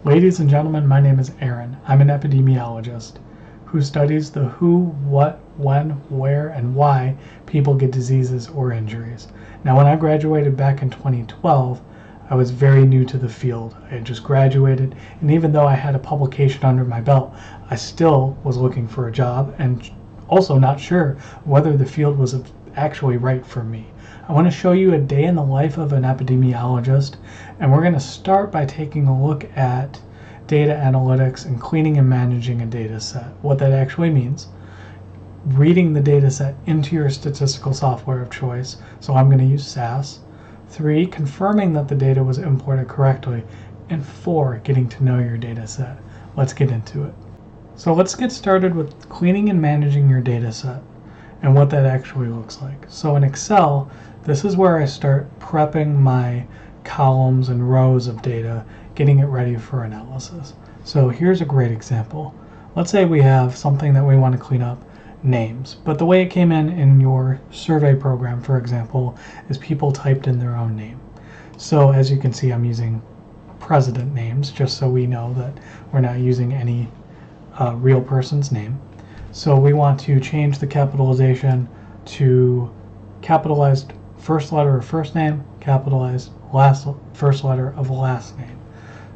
Ladies and gentlemen, my name is Aaron. I'm an epidemiologist who studies the who, what, when, where, and why people get diseases or injuries. Now, when I graduated back in 2012, I was very new to the field. I had just graduated, and even though I had a publication under my belt, I still was looking for a job and also not sure whether the field was actually right for me. I want to show you a day in the life of an epidemiologist, and we're going to start by taking a look at data analytics and cleaning and managing a data set, what that actually means, reading the data set into your statistical software of choice, so I'm going to use SAS, 3, confirming that the data was imported correctly, and 4, getting to know your data set. Let's get into it. So let's get started with cleaning and managing your data set and what that actually looks like. So in Excel, this is where I start prepping my columns and rows of data, getting it ready for analysis. So here's a great example. Let's say we have something that we want to clean up, names, but the way it came in your survey program, for example, is people typed in their own name. So as you can see, I'm using president names just so we know that we're not using any real person's name. So we want to change the capitalization to capitalized first letter of first name, capitalized first letter of last name.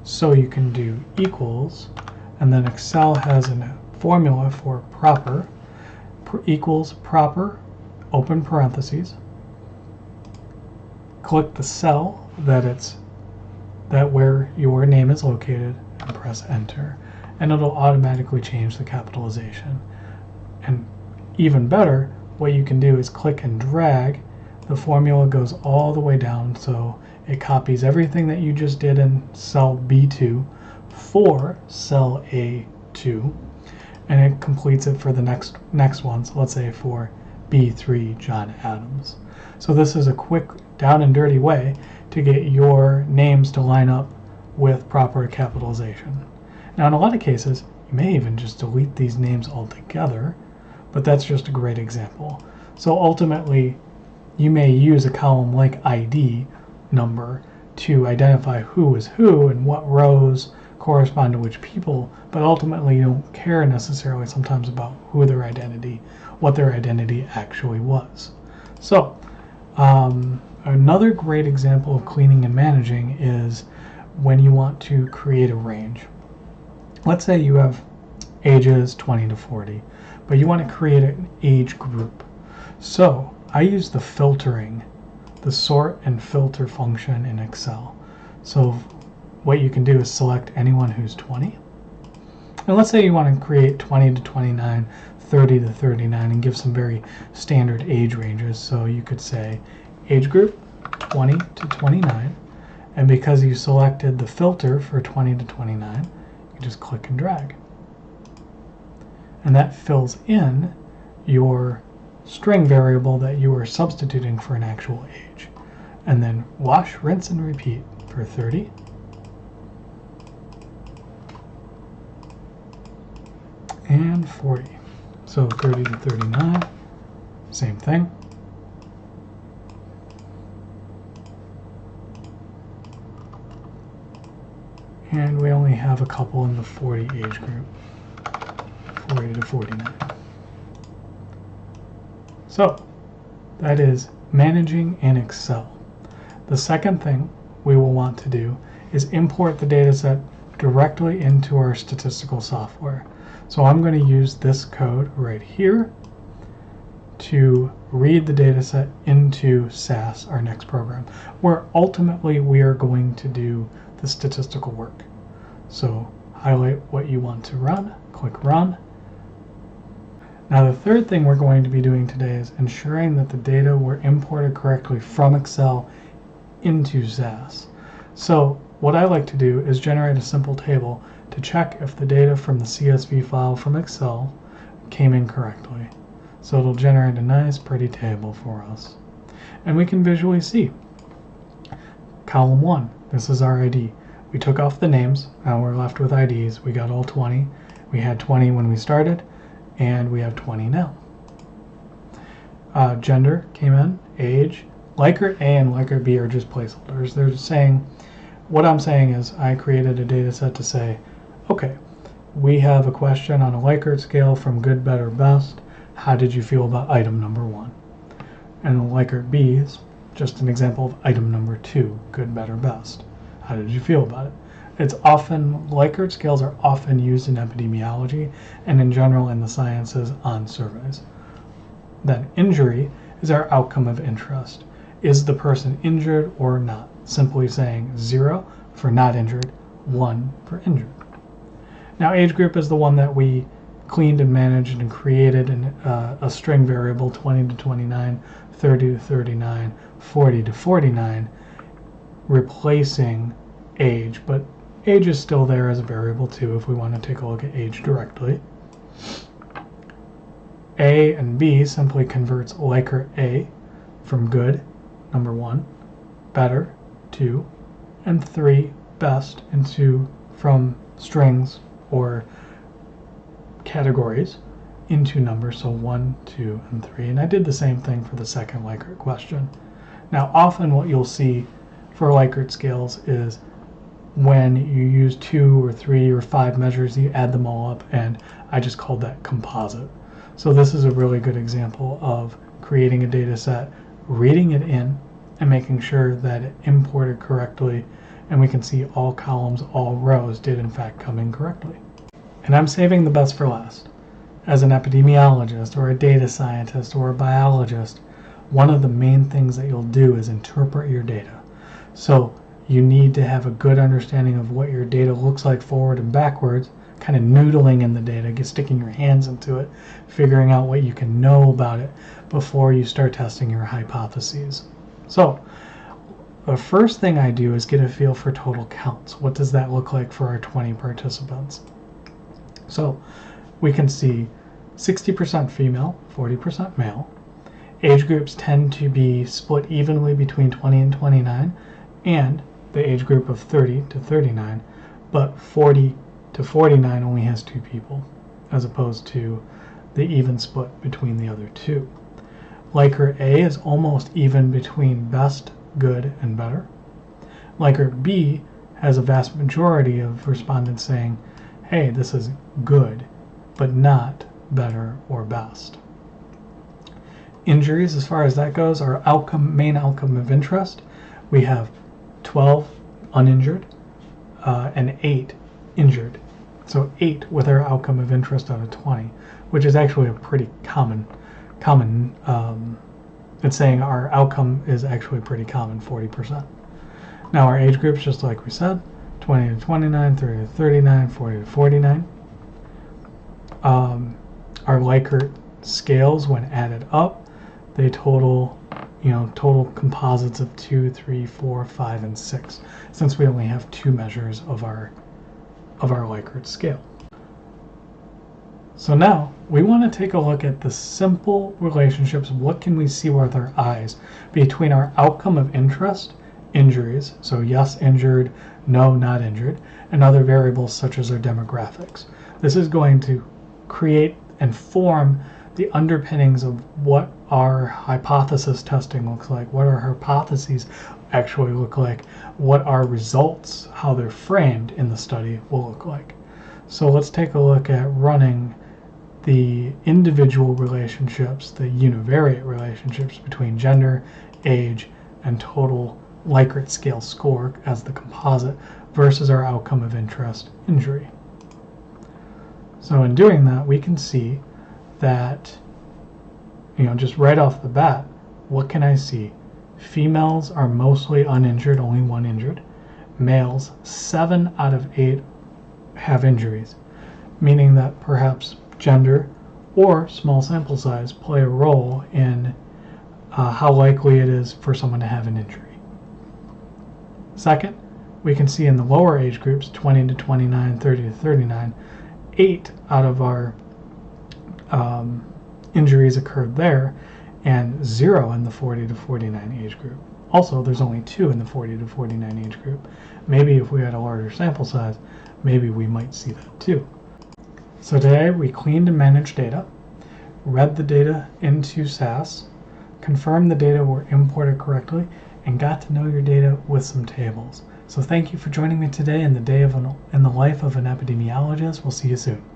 So you can do equals, and then Excel has a formula for proper, equals proper, open parentheses, click the cell that where your name is located, and press enter, and it'll automatically change the capitalization. And even better, what you can do is click and drag. The formula goes all the way down, so it copies everything that you just did in cell B2 for cell A2, and it completes it for the next ones, let's say for B3 John Adams. So this is a quick down and dirty way to get your names to line up with proper capitalization. Now in a lot of cases, you may even just delete these names altogether, but that's just a great example. So ultimately, you may use a column like ID number to identify who is who and what rows correspond to which people, but ultimately you don't care necessarily sometimes about what their identity actually was. So another great example of cleaning and managing is when you want to create a range. Let's say you have ages 20 to 40, but you want to create an age group. So I use the sort and filter function in Excel. So what you can do is select anyone who's 20. And let's say you want to create 20 to 29, 30 to 39, and give some very standard age ranges. So you could say age group 20 to 29. And because you selected the filter for 20 to 29, you just click and drag. And that fills in your string variable that you are substituting for an actual age. And then wash, rinse, and repeat for 30. And 40. So 30 to 39, same thing. And we only have a couple in the 40 age group, 40 to 49. So that is managing in Excel. The second thing we will want to do is import the data set directly into our statistical software. So I'm going to use this code right here to read the data set into SAS, our next program, where ultimately we are going to do the statistical work. So highlight what you want to run, click run. Now the third thing we're going to be doing today is ensuring that the data were imported correctly from Excel into SAS. So what I like to do is generate a simple table to check if the data from the CSV file from Excel came in correctly. So it'll generate a nice pretty table for us. And we can visually see. Column 1, this is our ID. We took off the names, now we're left with IDs. We got all 20. We had 20 when we started, and we have 20 now. Gender came in, age. Likert A and Likert B are just placeholders. They're saying what I'm saying is I created a data set to say, okay, we have a question on a Likert scale from good, better, best. How did you feel about item number 1? And the Likert B is just an example of item number 2, good, better, best. How did you feel about it? It's often, Likert scales are often used in epidemiology and in general in the sciences on surveys. Then injury is our outcome of interest. Is the person injured or not? Simply saying 0 for not injured, 1 for injured. Now age group is the one that we cleaned and managed and created in a string variable, 20 to 29, 30 to 39, 40 to 49, replacing age, but age is still there as a variable too if we want to take a look at age directly. A and B simply converts Likert A from good, number 1, better, 2, and 3, best, into from strings or categories into numbers, so 1, 2, and 3. And I did the same thing for the second Likert question. Now often what you'll see for Likert scales is when you use 2 or 3 or 5 measures, you add them all up, and I just called that composite. So this is a really good example of creating a data set, reading it in, and making sure that it imported correctly, and we can see all columns, all rows did in fact come in correctly. And I'm saving the best for last. As an epidemiologist or a data scientist or a biologist, one of the main things that you'll do is interpret your data. So you need to have a good understanding of what your data looks like forward and backwards, kind of noodling in the data, sticking your hands into it, figuring out what you can know about it before you start testing your hypotheses. So the first thing I do is get a feel for total counts. What does that look like for our 20 participants? So we can see 60% female, 40% male. Age groups tend to be split evenly between 20 and 29, and the age group of 30 to 39, but 40 to 49 only has 2 people, as opposed to the even split between the other 2. Likert A is almost even between best, good, and better. Likert B has a vast majority of respondents saying, hey, this is good, but not better or best. Injuries, as far as that goes, our main outcome of interest, we have 12 uninjured and 8 injured. So 8 with our outcome of interest out of 20, which is actually a pretty common it's saying our outcome is actually pretty common, 40%. Now our age groups, just like we said, 20 to 29, 30 to 39, 40 to 49. Our Likert scales, when added up, they total composites of 2, 3, 4, 5, and 6, since we only have 2 measures of our Likert scale. So now we want to take a look at the simple relationships. What can we see with our eyes between our outcome of interest, injuries, so yes injured, no not injured, and other variables such as our demographics. This is going to create and form the underpinnings of what our hypothesis testing looks like, what our hypotheses actually look like, what our results, how they're framed in the study, will look like. So let's take a look at running the individual relationships, the univariate relationships between gender, age, and total Likert scale score as the composite versus our outcome of interest, injury. So in doing that, we can see that, just right off the bat, what can I see? Females are mostly uninjured, only 1 injured. Males, 7 out of 8 have injuries, meaning that perhaps gender or small sample size play a role in how likely it is for someone to have an injury. Second, we can see in the lower age groups, 20 to 29, 30 to 39, 8 out of our injuries occurred there, and 0 in the 40 to 49 age group. Also, there's only 2 in the 40 to 49 age group. Maybe if we had a larger sample size, maybe we might see that too. So today we cleaned and managed data, read the data into SAS, confirmed the data were imported correctly, and got to know your data with some tables. So thank you for joining me today in the life of an epidemiologist. We'll see you soon.